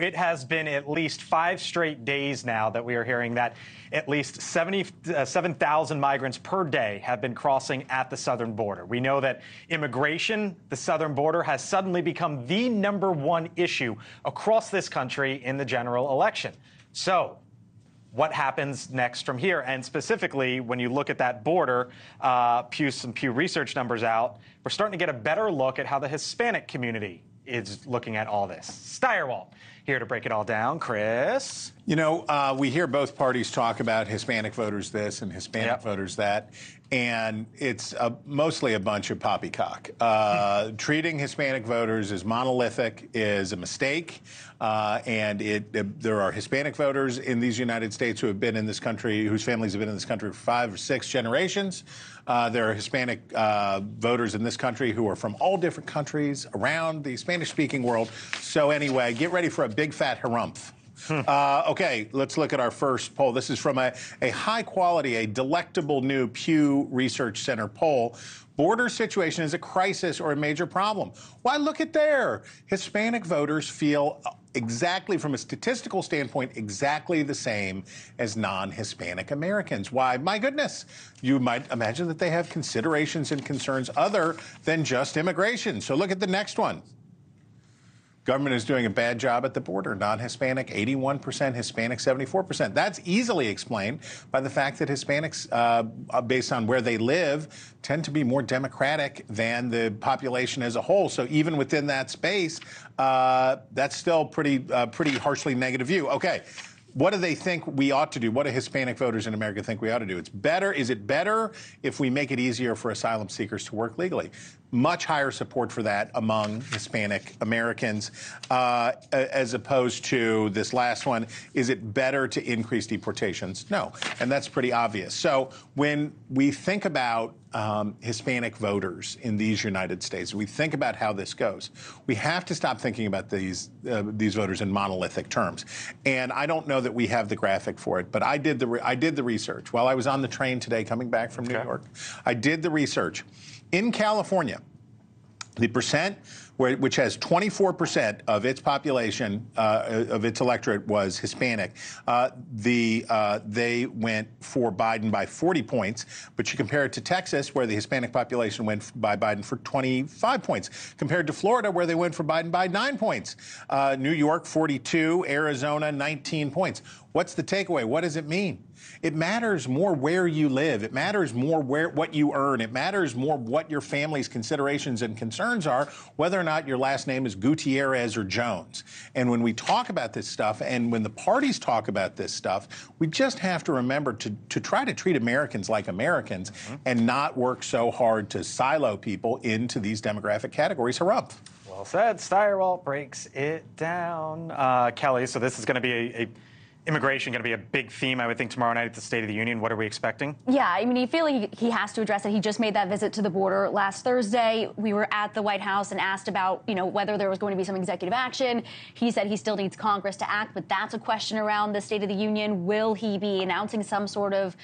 It has been at least 5 straight days now that we are hearing that at least 7,000 migrants per day have been crossing at the southern border. We know that immigration, the southern border, has suddenly become the #1 issue across this country in the general election. So, what happens next from here? And specifically, when you look at that border, some Pew Research numbers out, we're starting to get a better look at how the Hispanic community is looking at all this. Stirewalt here to break it all down. Chris? You know, we hear both parties talk about Hispanic voters this and Hispanic voters that, and it's mostly a bunch of poppycock. Treating Hispanic voters as monolithic is a mistake, and there are Hispanic voters in these United States who have been in this country, whose families have been in this country for 5 or 6 generations. There are Hispanic voters in this country who are from all different countries around the Spanish-speaking world. So anyway, get ready for a big fat harumph. Okay, let's look at our first poll. This is from a high-quality, a delectable new Pew Research Center poll. Border situation is a crisis or a major problem. Why, look at there. Hispanic voters feel exactly, from a statistical standpoint, exactly the same as non-Hispanic Americans. Why, my goodness, you might imagine that they have considerations and concerns other than just immigration. So look at the next one. Government is doing a bad job at the border. Non-Hispanic, 81%, Hispanic, 74%. That's easily explained by the fact that Hispanics, based on where they live, tend to be more democratic than the population as a whole. So even within that space, that's still pretty harshly negative view. Okay. What do they think we ought to do? What do Hispanic voters in America think we ought to do? Is it better if we make it easier for asylum seekers to work legally? Much higher support for that among Hispanic Americans, as opposed to this last one. Is it better to increase deportations? No, and that's pretty obvious. So when we think about Hispanic voters in these United States, we think about how this goes, we have to stop thinking about these voters in monolithic terms. And I don't know that we have the graphic for it, but I did the research. While I was on the train today coming back from New York, I did the research. In California, the percent, which has 24% of its population, of its electorate was Hispanic, they went for Biden by 40 points. But you compare it to Texas, where the Hispanic population went by Biden for 25 points, compared to Florida, where they went for Biden by 9 points. New York, 42, Arizona, 19 points. What's the takeaway? What does it mean? It matters more where you live. It matters more what you earn. It matters more what your family's considerations and concerns are, whether or not your last name is Gutierrez or Jones. And when we talk about this stuff, and when the parties talk about this stuff, we just have to remember to try to treat Americans like Americans and not work so hard to silo people into these demographic categories. Harumph. Well said. Stirewalt breaks it down. Kelly, so this is going to be immigration going to be a big theme, I would think, tomorrow night at the State of the Union. What are we expecting? Yeah, I mean, I feel like he has to address it. He just made that visit to the border last Thursday. We were at the White House and asked about, whether there was going to be some executive action. He said he still needs Congress to act, but that's a question around the State of the Union. Will he be announcing some sort of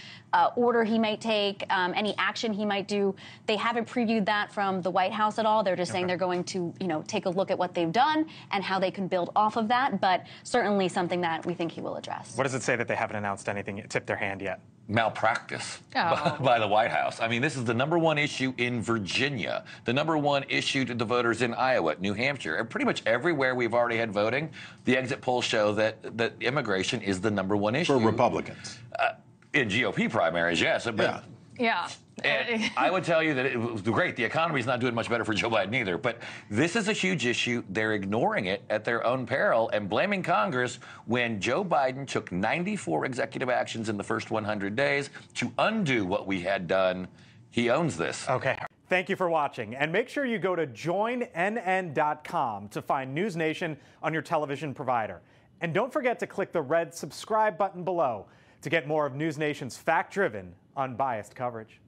order he might take, any action he might do? They haven't previewed that from the White House at all. They're just saying they're going to, take a look at what they've done and how they can build off of that, but certainly something that we think he will address. What does it say that they haven't announced anything, tipped their hand yet? Malpractice by the White House. I mean, this is the #1 issue in Virginia, the #1 issue to the voters in Iowa, New Hampshire, and pretty much everywhere we've already had voting. The exit polls show that immigration is the #1 issue. For Republicans. In GOP primaries, yes. But yeah. And I would tell you that it was great. The economy's not doing much better for Joe Biden either. But this is a huge issue. They're ignoring it at their own peril and blaming Congress when Joe Biden took 94 executive actions in the first 100 days to undo what we had done. He owns this. Okay. Thank you for watching. And make sure you go to joinnn.com to find NewsNation on your television provider. And don't forget to click the red subscribe button below to get more of NewsNation's fact-driven, unbiased coverage.